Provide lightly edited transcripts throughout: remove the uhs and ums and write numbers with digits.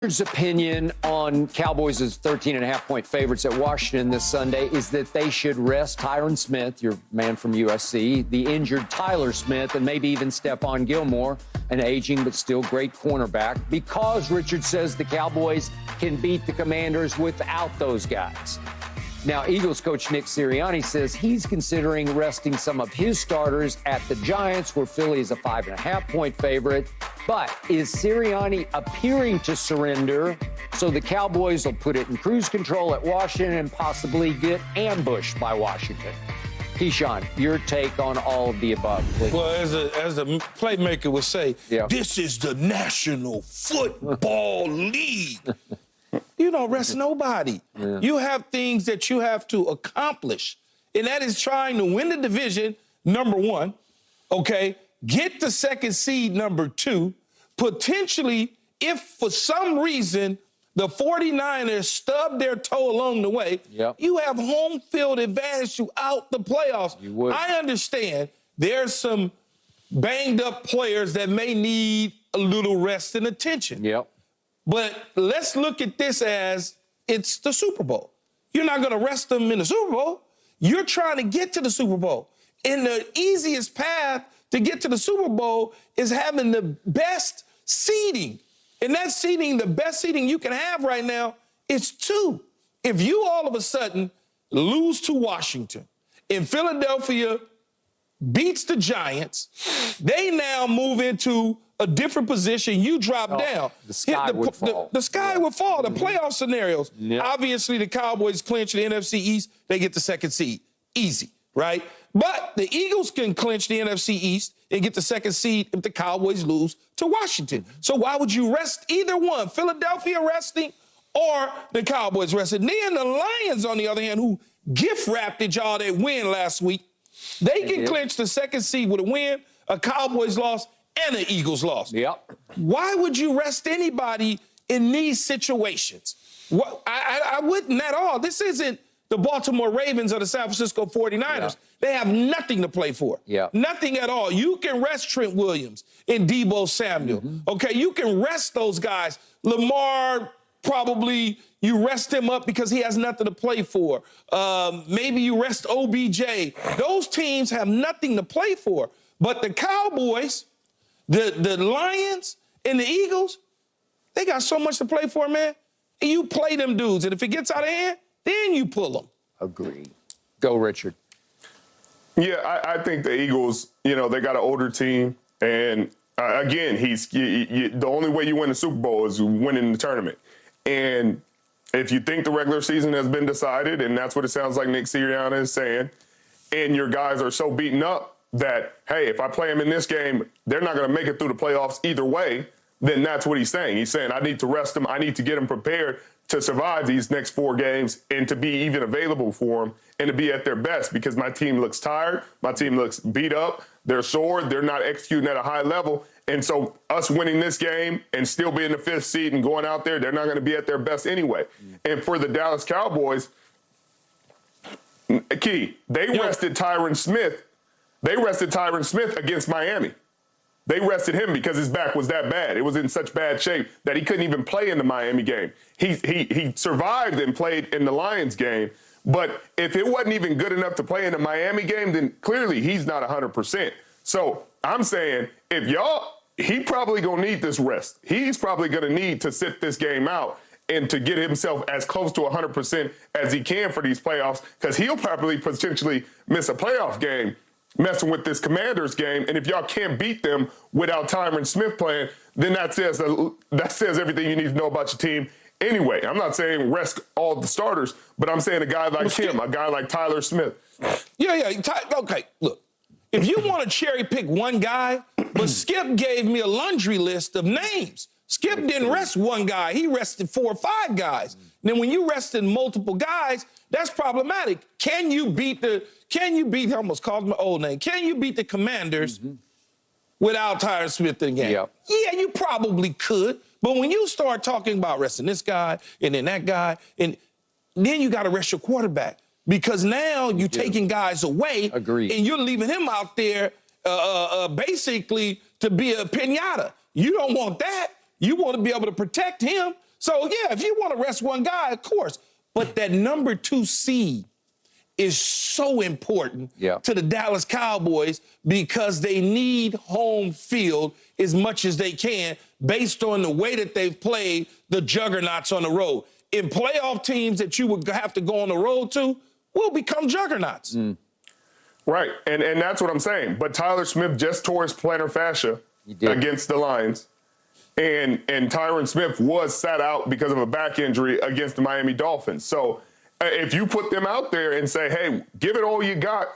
Richard's opinion on Cowboys as 13.5-point favorites at Washington this Sunday is that they should rest Tyron Smith, your man from USC, the injured Tyler Smith, and maybe even Stephon Gilmore, an aging but still great cornerback, because Richard says the Cowboys can beat the Commanders without those guys. Now, Eagles coach Nick Sirianni says he's considering resting some of his starters at the Giants, where Philly is a 5.5-point favorite. But is Sirianni appearing to surrender so the Cowboys will put it in cruise control at Washington and possibly get ambushed by Washington? Keyshawn, your take on all of the above, please. Well, as a playmaker would say, This is the National Football League. You don't rest nobody. Yeah. You have things that you have to accomplish, and that is trying to win the division, number one, okay, get the second seed, number two, potentially, if for some reason the 49ers stub their toe along the way, you have home field advantage throughout the playoffs. You would. I understand there's some banged-up players that may need a little rest and attention. Yep. But let's look at this as it's the Super Bowl. You're not going to rest them in the Super Bowl. You're trying to get to the Super Bowl. And the easiest path to get to the Super Bowl is having the best seeding. And that seeding, the best seeding you can have right now is 2. If you all of a sudden lose to Washington and Philadelphia beats the Giants, they now move into a different position, you drop down. The sky would fall. The sky would fall. The playoff scenarios. Obviously, the Cowboys clinch the NFC East. They get the second seed. Easy, right? But the Eagles can clinch the NFC East and get the second seed if the Cowboys lose to Washington. So why would you rest either one? Philadelphia resting or the Cowboys resting? Then the Lions, on the other hand, who gift-wrapped y'all that win last week, they can clinch the second seed with a win, a Cowboys loss, and the Eagles lost. Why would you rest anybody in these situations? I wouldn't at all. This isn't the Baltimore Ravens or the San Francisco 49ers. They have nothing to play for. Nothing at all. You can rest Trent Williams and Deebo Samuel. Okay, you can rest those guys. Lamar, probably you rest him up because he has nothing to play for. Maybe you rest OBJ. Those teams have nothing to play for. But the Cowboys, the Lions and the Eagles, they got so much to play for, man. And you play them dudes. And if it gets out of hand, then you pull them. Agreed. Go, Richard. Yeah, I think the Eagles, they got an older team. And, again, the only way you win the Super Bowl is winning the tournament. And if you think the regular season has been decided, and that's what it sounds like Nick Sirianni is saying, and your guys are so beaten up that, hey, if I play them in this game, they're not going to make it through the playoffs either way, then that's what he's saying. He's saying, I need to rest them. I need to get them prepared to survive these next 4 games and to be even available for them and to be at their best, because my team looks tired. My team looks beat up. They're sore. They're not executing at a high level. And so us winning this game and still being the 5th seed and going out there, they're not going to be at their best anyway. And for the Dallas Cowboys, they rested Tyron Smith. They rested Tyron Smith against Miami. They rested him because his back was that bad. It was in such bad shape that he couldn't even play in the Miami game. He survived and played in the Lions game. But if it wasn't even good enough to play in the Miami game, then clearly he's not 100%. So I'm saying, he probably going to need this rest. He's probably going to need to sit this game out and to get himself as close to 100% as he can for these playoffs, because he'll probably potentially miss a playoff game messing with this Commanders game. And if y'all can't beat them without Tyron Smith playing, then that says everything you need to know about your team anyway. I'm not saying rest all the starters, but I'm saying a guy like him, a guy like Tyler Smith. Okay, look, if you want to cherry pick one guy, but Skip gave me a laundry list of names. Skip didn't rest one guy. He rested 4 or 5 guys. And then when you rested multiple guys, that's problematic. Can you beat I almost called him my old name. Can you beat the Commanders without Tyron Smith in the game? Yeah, you probably could. But when you start talking about resting this guy and then that guy, and then you got to rest your quarterback, because now you're taking guys away. Agreed. And you're leaving him out there basically to be a pinata. You don't want that. You want to be able to protect him. So, yeah, if you want to rest one guy, of course. But that number 2 seed is so important to the Dallas Cowboys because they need home field as much as they can based on the way that they've played the juggernauts on the road. In playoff teams that you would have to go on the road to will become juggernauts. Right, and that's what I'm saying. But Tyler Smith just tore his plantar fascia against the Lions. And Tyron Smith was sat out because of a back injury against the Miami Dolphins. So if you put them out there and say, hey, give it all you got,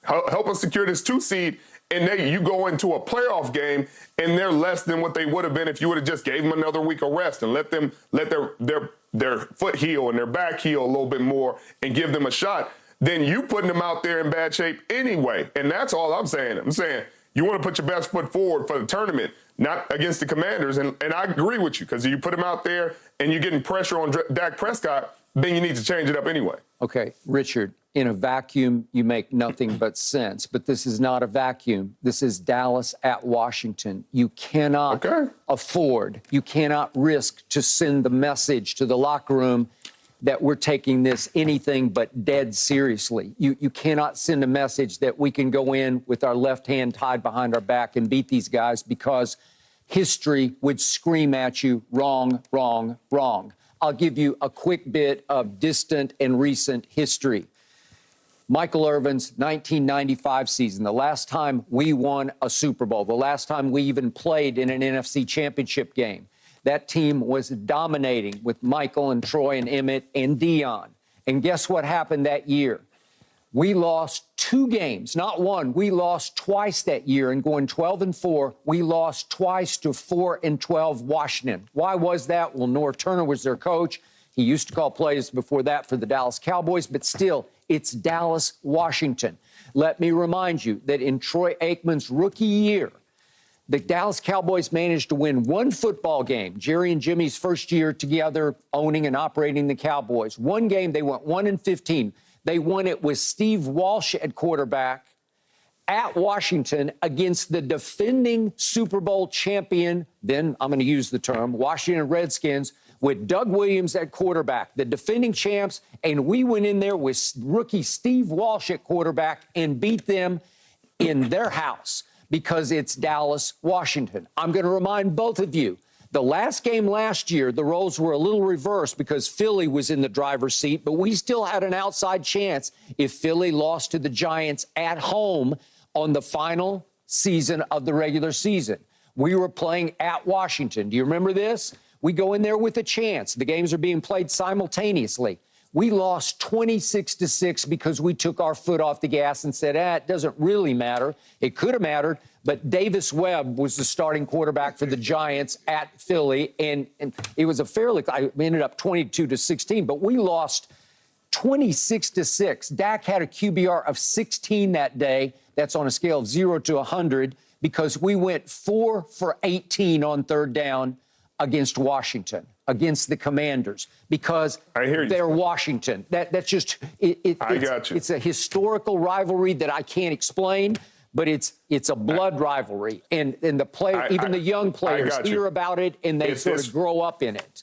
help us secure this 2 seed, and then you go into a playoff game and they're less than what they would have been if you would have just gave them another week of rest and let their foot heal and their back heal a little bit more and give them a shot, then you putting them out there in bad shape anyway. And that's all I'm saying. I'm saying you want to put your best foot forward for the tournament, not against the Commanders. And I agree with you, because you put him out there and you're getting pressure on Dak Prescott, then you need to change it up anyway. Okay, Richard, in a vacuum, you make nothing but sense. But this is not a vacuum. This is Dallas at Washington. You cannot afford, you cannot risk to send the message to the locker room that we're taking this anything but dead seriously. You cannot send a message that we can go in with our left hand tied behind our back and beat these guys, because history would scream at you, wrong, wrong, wrong. I'll give you a quick bit of distant and recent history. Michael Irvin's 1995 season, the last time we won a Super Bowl, the last time we even played in an NFC championship game. That team was dominating with Michael and Troy and Emmett and Dion. And guess what happened that year? We lost 2 games, not one. We lost twice that year, and going 12-4, we lost twice to 4-12 Washington. Why was that? Well, Norv Turner was their coach. He used to call plays before that for the Dallas Cowboys, but still, it's Dallas, Washington. Let me remind you that in Troy Aikman's rookie year, the Dallas Cowboys managed to win 1 football game. Jerry and Jimmy's first year together owning and operating the Cowboys. 1 game, they went 1-15. They won it with Steve Walsh at quarterback at Washington against the defending Super Bowl champion, then I'm going to use the term, Washington Redskins, with Doug Williams at quarterback, the defending champs, and we went in there with rookie Steve Walsh at quarterback and beat them in their house, because it's Dallas, Washington. I'm going to remind both of you, the last game last year, the roles were a little reversed because Philly was in the driver's seat, but we still had an outside chance if Philly lost to the Giants at home on the final season of the regular season. We were playing at Washington. Do you remember this? We go in there with a chance. The games are being played simultaneously. We lost 26-6 because we took our foot off the gas and said, it doesn't really matter. It could have mattered, but Davis Webb was the starting quarterback for the Giants at Philly, and it was a fairly, we ended up 22-16, but we lost 26-6. Dak had a QBR of 16 that day. That's on a scale of 0 to 100, because we went 4 for 18 on 3rd down against Washington, against the Commanders, because they're Washington. That's just it's a historical rivalry that I can't explain, but it's a blood rivalry, and the even the young players hear about it and they sort of grow up in it.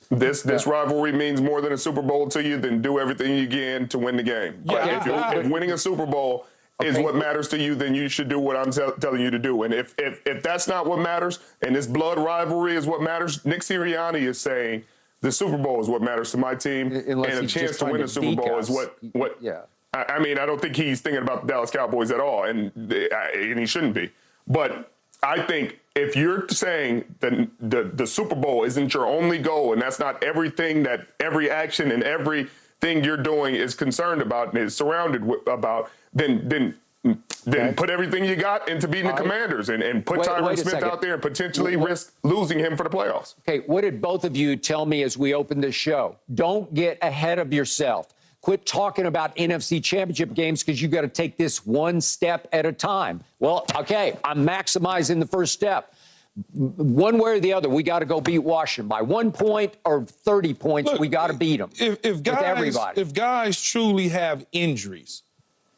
This rivalry means more than a Super Bowl to you. Then do everything you can to win the game. If winning a Super Bowl is what matters to you, then you should do what I'm telling you to do. And if that's not what matters, and this blood rivalry is what matters, Nick Sirianni is saying the Super Bowl is what matters to my team, and a chance to win a Super Bowl is what. I mean, I don't think he's thinking about the Dallas Cowboys at all, and he shouldn't be. But I think if you're saying that the Super Bowl isn't your only goal, and that's not everything that every action and everything you're doing is concerned about and is surrounded about, then put everything you got into beating the Commanders and put Tyron Smith out there and potentially risk losing him for the playoffs. Okay, what did both of you tell me as we opened this show? Don't get ahead of yourself. Quit talking about NFC championship games, because you got to take this one step at a time. Well, okay, I'm maximizing the first step. One way or the other, we got to go beat Washington by 1 point or 30 points. Look, we got to beat them. If guys truly have injuries,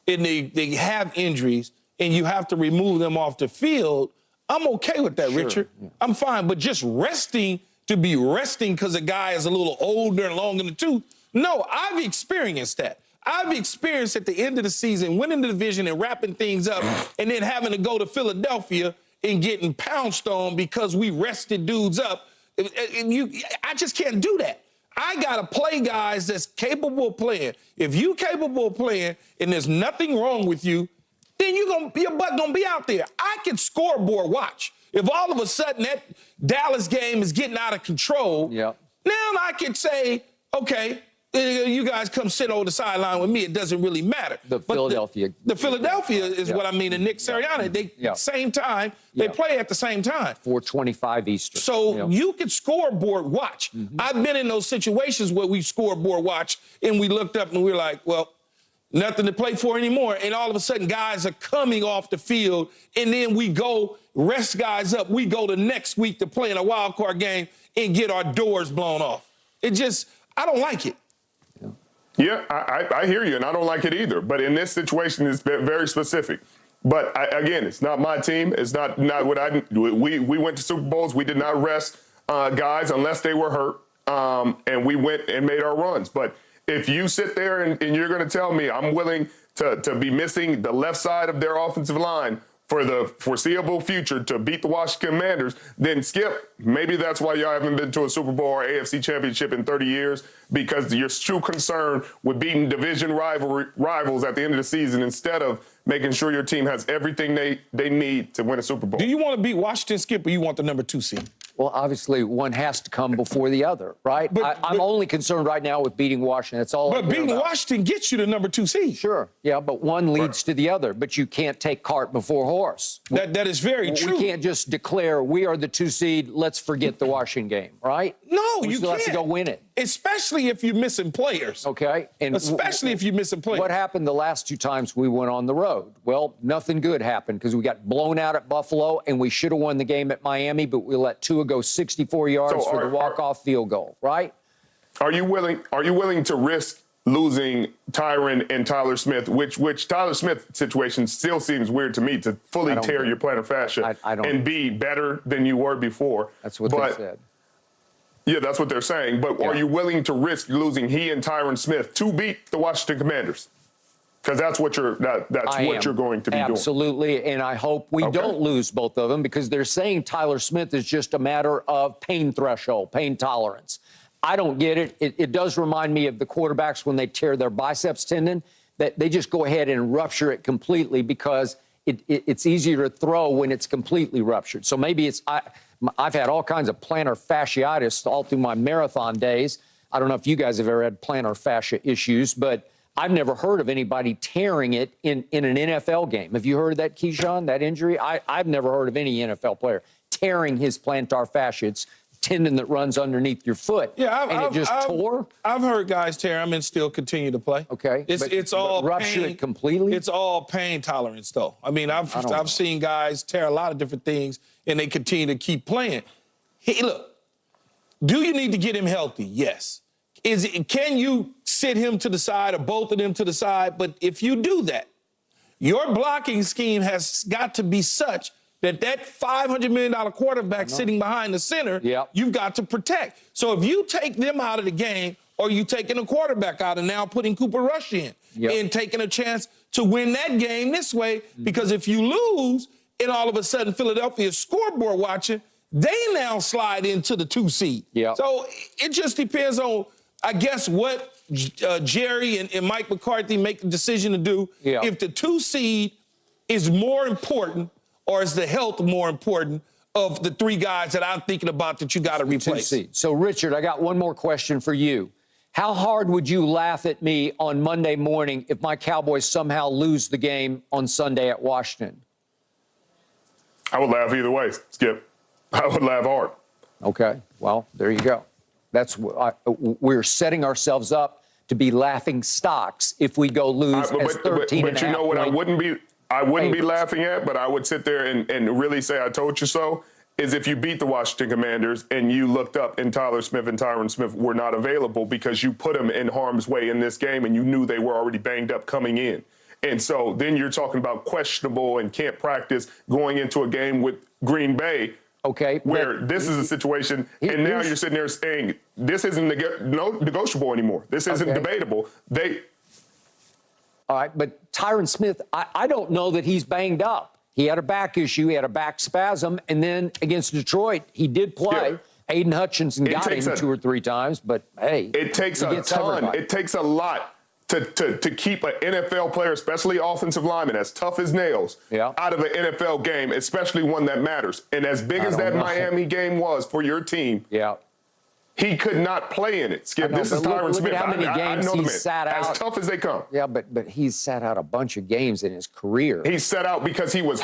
and they have injuries, and you have to remove them off the field, I'm okay with that, Richard. Yeah. I'm fine. But just resting to be resting because a guy is a little older and long in the tooth. No, I've experienced that. I've experienced at the end of the season winning the division and wrapping things up and then having to go to Philadelphia and getting pounced on because we rested dudes up. I just can't do that. I got to play guys that's capable of playing. If you capable of playing and there's nothing wrong with you, then your butt gonna be out there. I can scoreboard watch. If all of a sudden that Dallas game is getting out of control, now I can say, okay, you guys come sit on the sideline with me. It doesn't really matter. But Philadelphia is what I mean. And Nick Sirianni, same time, they play at the same time. 4:25 Eastern. So you can scoreboard watch. I've been in those situations where we scoreboard watch and we looked up and we were like, well, nothing to play for anymore. And all of a sudden, guys are coming off the field, and then we go rest guys up. We go the next week to play in a wild card game and get our doors blown off. I don't like it. Yeah, I hear you, and I don't like it either. But in this situation, it's very specific. But again, it's not my team. It's not what I do. We went to Super Bowls. We did not rest guys unless they were hurt, and we went and made our runs. But if you sit there and you're going to tell me I'm willing to be missing the left side of their offensive line for the foreseeable future to beat the Washington Commanders, then Skip, maybe that's why y'all haven't been to a Super Bowl or AFC championship in 30 years, because you're too concerned with beating division rivals at the end of the season instead of making sure your team has everything they need to win a Super Bowl. Do you want to beat Washington, Skip, or you want the number 2 seed? Well, obviously, one has to come before the other, right? I'm only concerned right now with beating Washington. That's all. But beating Washington gets you the number 2 seed. Sure, yeah, but one leads to the other. But you can't take cart before horse. That is very true. We can't just declare we are the 2 seed. Let's forget the Washington game, right? No, you still have to go win it. Especially if you're missing players. Okay. And especially if you're missing players. What happened the last 2 times we went on the road? Well, nothing good happened because we got blown out at Buffalo, and we should have won the game at Miami, but we let Tua go 64 yards for the walk-off field goal, right? Are you willing to risk losing Tyron and Tyler Smith, which Tyler Smith situation still seems weird to me, to fully tear your plantar fascia and be better than you were before? That's what they said. Yeah, that's what they're saying. But are you willing to risk losing he and Tyron Smith to beat the Washington Commanders? Because that's what you're going to be doing. Absolutely, and I hope we don't lose both of them, because they're saying Tyler Smith is just a matter of pain threshold, pain tolerance. I don't get it. It does remind me of the quarterbacks when they tear their biceps tendon, that they just go ahead and rupture it completely because it's easier to throw when it's completely ruptured. So maybe I've had all kinds of plantar fasciitis all through my marathon days. I don't know if you guys have ever had plantar fascia issues, but I've never heard of anybody tearing it in an NFL game. Have you heard of that, Keyshawn, that injury? I've never heard of any NFL player tearing his plantar fascia. It's tendon that runs underneath your foot. Yeah, it just tore? I've heard guys tear them and still continue to play. Okay. It's all rupture pain. It completely? It's all pain tolerance, though. I mean, I've seen guys tear a lot of different things, and they continue to keep playing. Hey, look, do you need to get him healthy? Yes. Can you sit him to the side or both of them to the side? But if you do that, your blocking scheme has got to be such that $500 million quarterback sitting behind the center, you've got to protect. So if you take them out of the game, or you taking a quarterback out and now putting Cooper Rush in and taking a chance to win that game this way, because if you lose and all of a sudden Philadelphia's scoreboard watching, they now slide into the 2 seed. So it just depends on, I guess, what Jerry and Mike McCarthy make the decision to do. If the 2 seed is more important, or is the health more important of the 3 guys that I'm thinking about that you got to replace? 2 seed. So, Richard, I got one more question for you. How hard would you laugh at me on Monday morning if my Cowboys somehow lose the game on Sunday at Washington? I would laugh either way, Skip. I would laugh hard. Okay. Well, there you go. We're setting ourselves up to be laughing stocks if we go lose as 13 But you know what I wouldn't be laughing at, but I would sit there and really say I told you so, is if you beat the Washington Commanders and you looked up and Tyler Smith and Tyron Smith were not available because you put them in harm's way in this game and you knew they were already banged up coming in. And so then you're talking about questionable and can't practice going into a game with Green Bay Okay. Where this is a situation, and now you're sitting there saying this isn't negotiable anymore. This isn't debatable. All right, but Tyron Smith, I don't know that he's banged up. He had a back issue, he had a back spasm, and then against Detroit, he did play. Yeah. Aiden Hutchinson got him 2 or 3 times, but hey, it takes a ton. Everybody. It takes a lot to keep an NFL player, especially offensive lineman, as tough as nails, out of an NFL game, especially one that matters. And as big as that Miami game was for your team, he could not play in it. Skip, this is Tyron Smith. How many games I know he's sat out. As tough as they come. Yeah, but he's sat out a bunch of games in his career. He's sat out because he was